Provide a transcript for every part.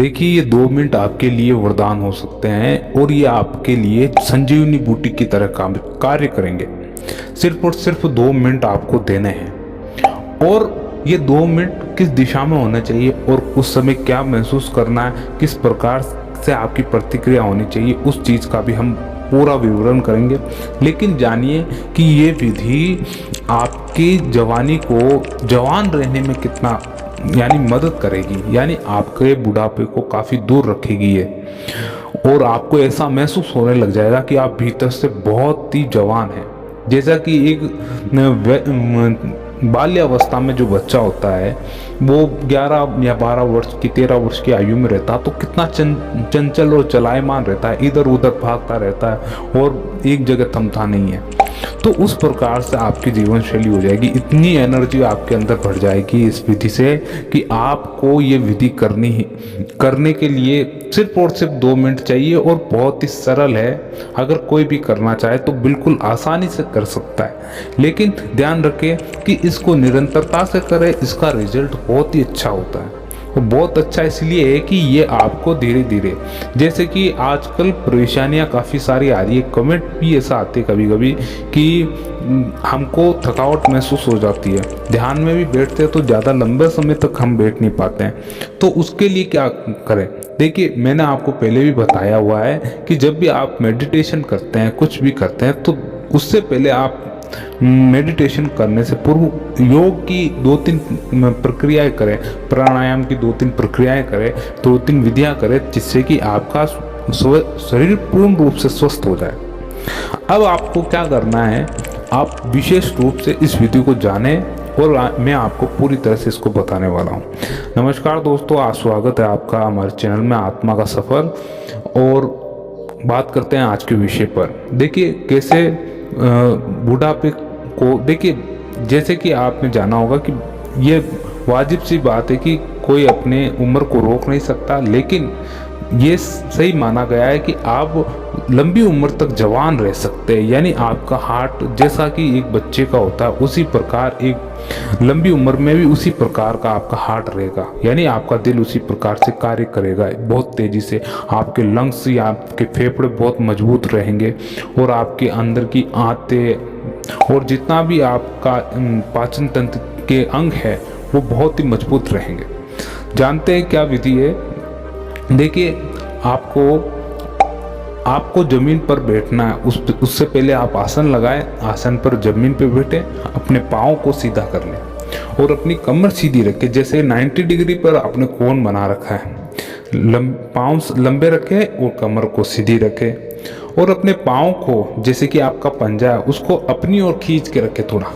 देखिए, ये 2 मिनट आपके लिए वरदान हो सकते हैं और ये आपके लिए संजीवनी बूटी की तरह काम कार्य करेंगे। सिर्फ और सिर्फ 2 मिनट आपको देने हैं और ये 2 मिनट किस दिशा में होना चाहिए और उस समय क्या महसूस करना है, किस प्रकार से आपकी प्रतिक्रिया होनी चाहिए, उस चीज़ का भी हम पूरा विवरण करेंगे। लेकिन जानिए कि ये विधि आपकी जवानी को जवान रहने में कितना मदद करेगी, यानी आपके बुढ़ापे को काफ़ी दूर रखेगी ये। और आपको ऐसा महसूस होने लग जाएगा कि आप भीतर से बहुत ही जवान हैं। जैसा कि एक बाल्यावस्था में जो बच्चा होता है वो 11 या 12 वर्ष की 13 वर्ष की आयु में रहता है तो कितना चंचल और चलायमान रहता है, इधर उधर भागता रहता है और एक जगह थमता नहीं है। तो उस प्रकार से आपकी जीवन शैली हो जाएगी। इतनी एनर्जी आपके अंदर बढ़ जाएगी इस विधि से कि आपको ये विधि करने के लिए सिर्फ और सिर्फ 2 मिनट चाहिए और बहुत ही सरल है। अगर कोई भी करना चाहे तो बिल्कुल आसानी से कर सकता है, लेकिन ध्यान रखें कि इसको निरंतरता से करें, इसका रिजल्ट बहुत ही अच्छा होता है। वो बहुत अच्छा इसलिए है कि ये आपको धीरे धीरे, जैसे कि आजकल परेशानियां काफ़ी सारी आ रही है, कमेंट भी ऐसा आते हैं कभी कभी कि हमको थकावट महसूस हो जाती है, ध्यान में भी बैठते हैं तो ज़्यादा लंबे समय तक हम बैठ नहीं पाते हैं। तो उसके लिए क्या करें? देखिए, मैंने आपको पहले भी बताया हुआ है कि जब भी आप मेडिटेशन करते हैं, कुछ भी करते हैं, तो उससे पहले आप मेडिटेशन करने से पूर्व योग की 2-3 प्रक्रियाएं करें, प्राणायाम की 2-3 प्रक्रियाएं करें, 2-3 विधियां करें, जिससे कि आपका शरीर पूर्ण रूप से स्वस्थ हो जाए। अब आपको क्या करना है, आप विशेष रूप से इस विधि को जानें और मैं आपको पूरी तरह से इसको बताने वाला हूँ। नमस्कार दोस्तों, स्वागत है आपका हमारे चैनल में आत्मा का सफ़र। और बात करते हैं आज के विषय पर। देखिए, कैसे बुढ़ापे को, देखिए जैसे कि आपने जाना होगा कि ये वाजिब सी बात है कि कोई अपने उम्र को रोक नहीं सकता, लेकिन ये सही माना गया है कि आप लंबी उम्र तक जवान रह सकते हैं। यानी आपका हार्ट जैसा कि एक बच्चे का होता है, उसी प्रकार एक लंबी उम्र में भी उसी प्रकार का आपका हार्ट रहेगा, यानी आपका दिल उसी प्रकार से कार्य करेगा बहुत तेज़ी से। आपके लंग्स या आपके फेफड़े बहुत मजबूत रहेंगे और आपके अंदर की आंतें और जितना भी आपका पाचन तंत्र के अंग है वो बहुत ही मजबूत रहेंगे। जानते हैं क्या विधि है? देखिए, आपको ज़मीन पर बैठना है। उससे पहले आप आसन लगाएं, आसन पर ज़मीन पर बैठें, अपने पाँव को सीधा कर लें और अपनी कमर सीधी रखें। जैसे 90 डिग्री पर आपने कोण बना रखा है, पाँव लंबे रखें और कमर को सीधी रखें और अपने पाँव को, जैसे कि आपका पंजा है, उसको अपनी ओर खींच के रखें, थोड़ा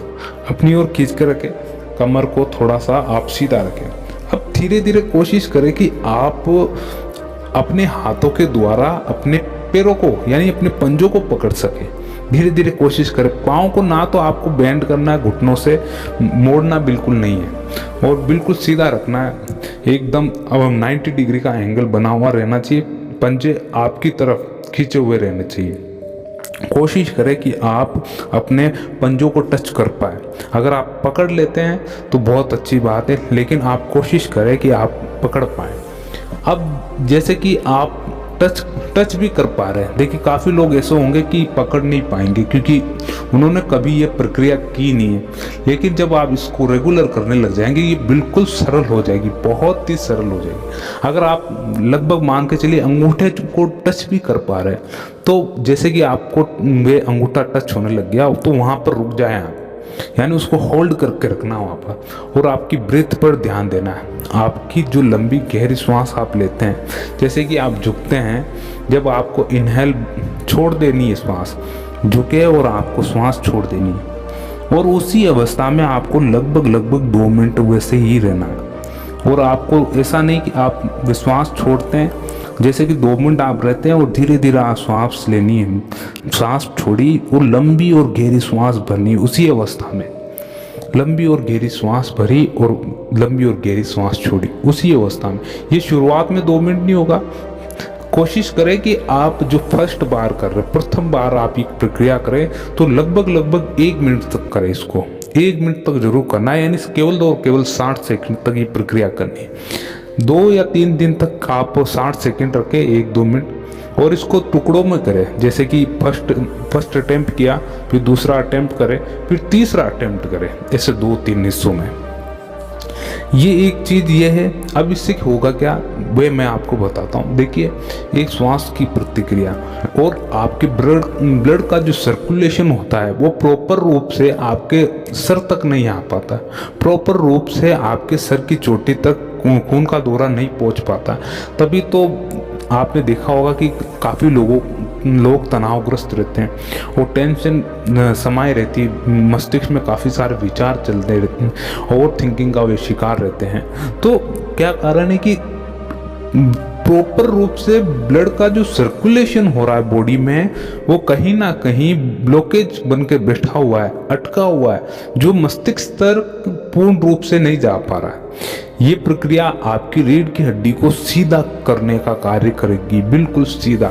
अपनी ओर खींच के रखें, कमर को थोड़ा सा आप सीधा रखें। अब धीरे धीरे कोशिश करें कि आप अपने हाथों के द्वारा अपने पैरों को, यानी अपने पंजों को पकड़ सके। धीरे धीरे कोशिश करें। पाँव को ना तो आपको बेंड करना है, घुटनों से मोड़ना बिल्कुल नहीं है और बिल्कुल सीधा रखना है एकदम। अब 90 डिग्री का एंगल बना हुआ रहना चाहिए, पंजे आपकी तरफ खींचे हुए रहने चाहिए। कोशिश करें कि आप अपने पंजों को टच कर पाए। अगर आप पकड़ लेते हैं तो बहुत अच्छी बात है, लेकिन आप कोशिश करें कि आप पकड़ पाएँ। अब जैसे कि आप टच भी कर पा रहे हैं, देखिए काफ़ी लोग ऐसे होंगे कि पकड़ नहीं पाएंगे क्योंकि उन्होंने कभी ये प्रक्रिया की नहीं है, लेकिन जब आप इसको रेगुलर करने लग जाएंगे ये बिल्कुल सरल हो जाएगी, बहुत ही सरल हो जाएगी। अगर आप लगभग मान के चलिए अंगूठे को टच भी कर पा रहे हैं, तो जैसे कि आपको वे अंगूठा टच होने लग गया तो वहाँ पर रुक जाए आप, यानी उसको होल्ड करके रखना वहाँ पर और आपकी ब्रीथ पर ध्यान देना है। आपकी जो लंबी गहरी श्वास आप लेते हैं, जैसे कि आप झुकते हैं, जब आपको इनहेल छोड़ देनी है, श्वास झुके और आपको श्वास छोड़ देनी है और उसी अवस्था में आपको लगभग 2 मिनट वैसे ही रहना है। और आपको ऐसा नहीं कि आप श्वास छोड़ते हैं, जैसे कि 2 मिनट आप रहते हैं और धीरे धीरे आप श्वास लेनी है, श्वास छोड़ी और लंबी और गहरी श्वास भरनी, उसी अवस्था में लंबी और गहरी श्वास भरी और लंबी और गहरी श्वास छोड़ी, उसी अवस्था में। ये शुरुआत में 2 मिनट नहीं होगा। कोशिश करें कि आप जो फर्स्ट बार कर रहे हैं, प्रथम बार आप एक प्रक्रिया करें तो लगभग 1 मिनट तक करें। इसको 1 मिनट तक जरूर करना है, यानी केवल 60 सेकंड तक ये प्रक्रिया करनी है। 2 या 3 दिन तक आप 60 सेकंड रखें, 1-2 मिनट, और इसको टुकड़ों में करें। जैसे कि फर्स्ट अटेम्प्ट किया, फिर दूसरा अटेम्प्ट करें, फिर तीसरा अटेम्प्ट करें, ऐसे 2-3 हिस्सों में। ये एक चीज़ ये है। अब इससे होगा क्या, वह मैं आपको बताता हूँ। देखिए, एक श्वास की प्रतिक्रिया और आपके ब्लड का जो सर्कुलेशन होता है वो प्रॉपर रूप से आपके सर तक नहीं आ पाता, प्रॉपर रूप से आपके सर की चोटी तक खून का दौरा नहीं पहुँच पाता। तभी तो आपने देखा होगा कि काफ़ी लोग तनावग्रस्त रहते हैं और टेंशन समाये रहती है, मस्तिष्क में काफ़ी सारे विचार चलते रहते हैं, ओवर थिंकिंग का वे शिकार रहते हैं। तो क्या कारण है कि प्रॉपर रूप से ब्लड का जो सर्कुलेशन हो रहा है बॉडी में, वो कहीं ना कहीं ब्लॉकेज बन के बैठा हुआ है, अटका हुआ है, जो मस्तिष्क तक पूर्ण रूप से नहीं जा पा रहा है। ये प्रक्रिया आपकी रीढ़ की हड्डी को सीधा करने का कार्य करेगी, बिल्कुल सीधा।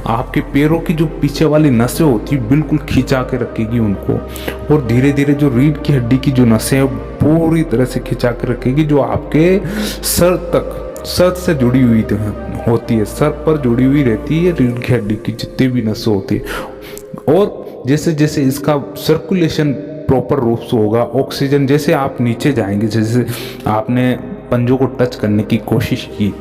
आपके पैरों की जो पीछे वाली नसें होती है बिल्कुल खिंचा के रखेगी उनको, और धीरे धीरे जो रीढ़ की हड्डी की जो नसें हैं पूरी तरह से खिंचा के रखेगी, जो आपके सर से जुड़ी हुई होती है, सर पर जुड़ी हुई रहती है रीढ़ की हड्डी की जितनी भी नसें होती है। और जैसे जैसे इसका सर्कुलेशन प्रॉपर रूप से होगा, ऑक्सीजन, जैसे आप नीचे जाएंगे, जैसे आपने पंजों को टच करने की कोशिश की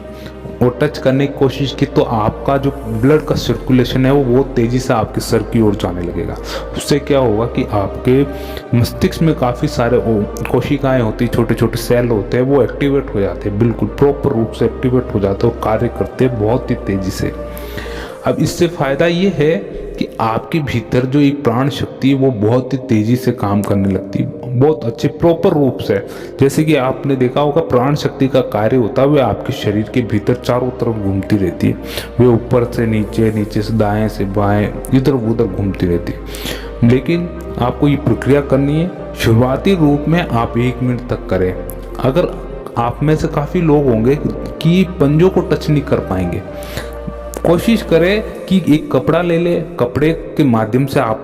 और टच करने की कोशिश की, तो आपका जो ब्लड का सर्कुलेशन है वो तेज़ी से आपके सर की ओर जाने लगेगा। उससे क्या होगा कि आपके मस्तिष्क में काफ़ी सारे कोशिकाएं होती है, छोटे छोटे सेल होते हैं, वो एक्टिवेट हो जाते हैं, बिल्कुल प्रॉपर रूप से एक्टिवेट हो जाते हैं और कार्य करते हैं बहुत ही तेज़ी से। अब इससे फ़ायदा ये है कि आपके भीतर जो एक प्राण शक्ति है वो बहुत ही तेज़ी से काम करने लगती है, बहुत अच्छे प्रॉपर रूप से। जैसे कि आपने देखा होगा प्राण शक्ति का कार्य होता है, वह आपके शरीर के भीतर चारों तरफ घूमती रहती है, वे ऊपर से नीचे, नीचे से दाएं से बाएं, इधर उधर घूमती रहती है। लेकिन आपको ये प्रक्रिया करनी है, शुरुआती रूप में आप 1 मिनट तक करें। अगर आप में से काफ़ी लोग होंगे कि पंजों को टच नहीं कर पाएंगे, कोशिश करें कि एक कपड़ा ले ले, कपड़े के माध्यम से आप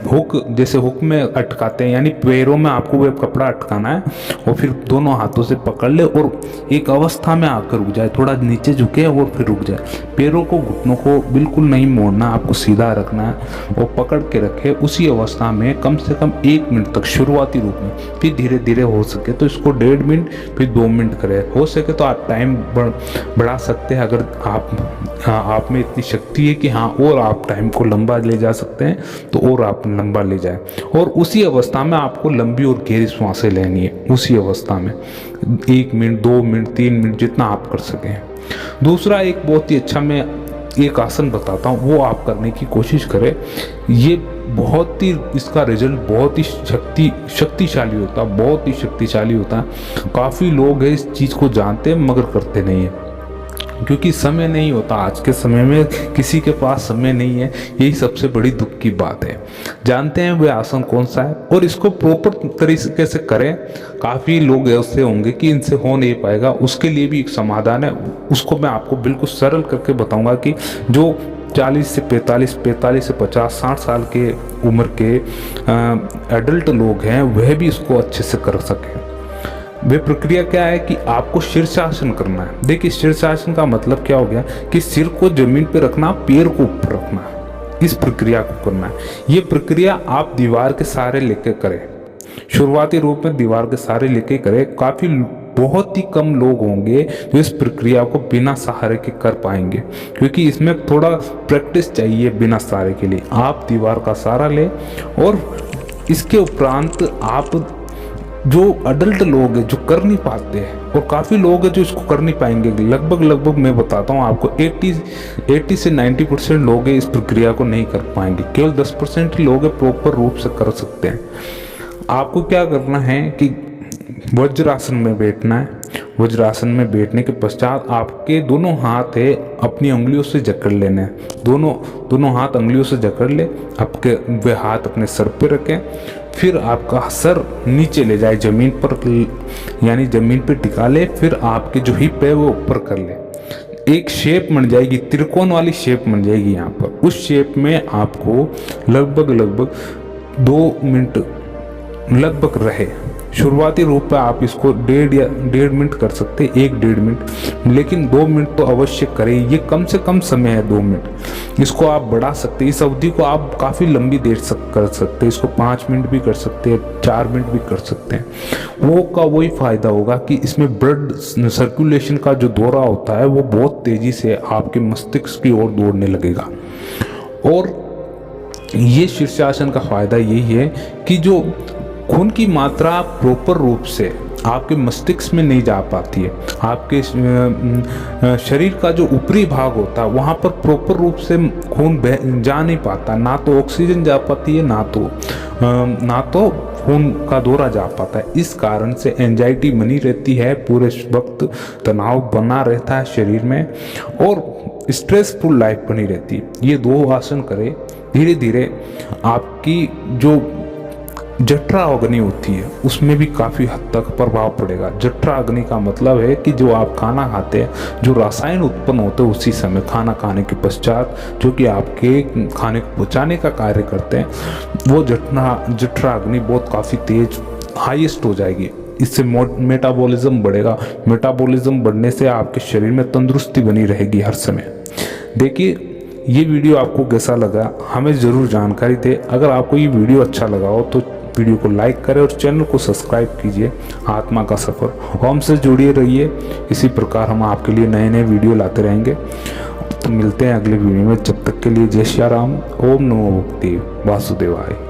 हुक, जैसे हुक में अटकाते हैं, यानी पैरों में आपको वो कपड़ा अटकाना है और फिर दोनों हाथों से पकड़ ले और एक अवस्था में आकर रुक जाए, थोड़ा नीचे झुके और फिर रुक जाए। पैरों को, घुटनों को बिल्कुल नहीं मोड़ना, आपको सीधा रखना है और पकड़ के रखे उसी अवस्था में कम से कम 1 मिनट तक शुरुआती रूप में। फिर धीरे धीरे हो सके तो इसको 1.5 मिनट, फिर 2 मिनट करें। हो सके तो आप टाइम बढ़ा सकते हैं, अगर आप में इतनी शक्ति है कि हाँ और आप टाइम को लंबा ले जा सकते हैं तो और आप लंबा ले जाए। और उसी अवस्था में आपको लंबी और गहरी सांसें लेनी है, उसी अवस्था में 1 मिनट, 2 मिनट, 3 मिनट, जितना आप कर सकें। दूसरा एक बहुत ही अच्छा मैं एक आसन बताता हूँ, वो आप करने की कोशिश करें। ये बहुत ही, इसका रिजल्ट बहुत ही शक्तिशाली होता है, बहुत ही शक्तिशाली होता है। काफ़ी लोग हैं इस चीज़ को जानते हैं मगर करते नहीं हैं, क्योंकि समय नहीं होता। आज के समय में किसी के पास समय नहीं है, यही सबसे बड़ी दुख की बात है। जानते हैं वे आसन कौन सा है और इसको प्रॉपर तरीके से करें। काफ़ी लोग ऐसे होंगे कि इनसे हो नहीं पाएगा, उसके लिए भी एक समाधान है, उसको मैं आपको बिल्कुल सरल करके बताऊंगा कि जो 40 से 45, 45 से 50, 60 साल के उम्र के एडल्ट लोग हैं वह भी इसको अच्छे से कर सकें। वे प्रक्रिया क्या है कि आपको शीर्षासन करना है। देखिए, शीर्षासन का मतलब क्या हो गया कि सिर को जमीन पर रखना, पैर को ऊपर रखना, इस प्रक्रिया को करना है। ये प्रक्रिया आप दीवार के सहारे लेके करें, शुरुआती रूप में दीवार के सहारे लेके करें। काफ़ी बहुत ही कम लोग होंगे जो इस प्रक्रिया को बिना सहारे के कर पाएंगे, क्योंकि इसमें थोड़ा प्रैक्टिस चाहिए बिना सहारे के लिए। आप दीवार का सहारा लें और इसके उपरांत आप जो अडल्ट लोग हैं जो कर नहीं पाते हैं, और काफ़ी लोग हैं जो इसको कर नहीं पाएंगे, लगभग मैं बताता हूँ आपको 80 से 90% लोग इस प्रक्रिया को नहीं कर पाएंगे। केवल 10% ही लोग प्रॉपर रूप से कर सकते हैं। आपको क्या करना है कि वज्रासन में बैठना है। वज्रासन में बैठने के पश्चात आपके दोनों हाथ है अपनी उंगलियों से जकड़ लेने हैं, दोनों हाथ उंगलियों से जकड़ ले, आपके वे हाथ अपने सर पे रखें। फिर आपका सर नीचे ले जाए जमीन पर, यानी जमीन पे टिका ले। फिर आपके जो हिप है वो ऊपर कर ले, एक शेप बन जाएगी, त्रिकोण वाली शेप बन जाएगी यहाँ पर। उस शेप में आपको लगभग 2 मिनट लगभग रहे, शुरुआती रूप में आप इसको 1.5 मिनट कर सकते हैं, 1-1.5 मिनट, लेकिन 2 मिनट तो अवश्य करें। ये कम से कम समय है 2 मिनट। इसको आप बढ़ा सकते हैं, इस अवधि को आप काफ़ी लंबी देर कर सकते हैं। इसको 5 मिनट भी कर सकते हैं, 4 मिनट भी कर सकते हैं। वो का वही फ़ायदा होगा कि इसमें ब्लड सर्कुलेशन का जो दौरा होता है वो बहुत तेज़ी से आपके मस्तिष्क की ओर दौड़ने लगेगा। और ये शीर्षासन का फ़ायदा यही है कि जो खून की मात्रा प्रॉपर रूप से आपके मस्तिष्क में नहीं जा पाती है, आपके शरीर का जो ऊपरी भाग होता है वहाँ पर प्रॉपर रूप से खून जा नहीं पाता, ना तो ऑक्सीजन जा पाती है, ना तो खून का दौरा जा पाता है। इस कारण से एंजाइटी बनी रहती है, पूरे वक्त तनाव बना रहता है शरीर में, और स्ट्रेसफुल लाइफ बनी रहती है। ये 2 आसन करें, धीरे धीरे आपकी जो जठरा अग्नि होती है उसमें भी काफ़ी हद तक प्रभाव पड़ेगा। जठरा अग्नि का मतलब है कि जो आप खाना खाते हैं, जो रसायन उत्पन्न होते हैं उसी समय खाना खाने के पश्चात, जो कि आपके खाने को पचाने का कार्य करते हैं, वो जठरा अग्नि बहुत काफ़ी तेज हाईएस्ट हो जाएगी। इससे मेटाबॉलिज्म बढ़ेगा। मेटाबॉलिज्म बढ़ने से आपके शरीर में तंदुरुस्ती बनी रहेगी हर समय। देखिए, ये वीडियो आपको कैसा लगा हमें ज़रूर जानकारी दें। अगर आपको ये वीडियो अच्छा लगा हो तो वीडियो को लाइक करें और चैनल को सब्सक्राइब कीजिए। आत्मा का सफ़र, हमसे जुड़े रहिए। इसी प्रकार हम आपके लिए नए नए वीडियो लाते रहेंगे। तो मिलते हैं अगले वीडियो में। जब तक के लिए जय श्री राम। ओम नमो भगवते वासुदेवाय।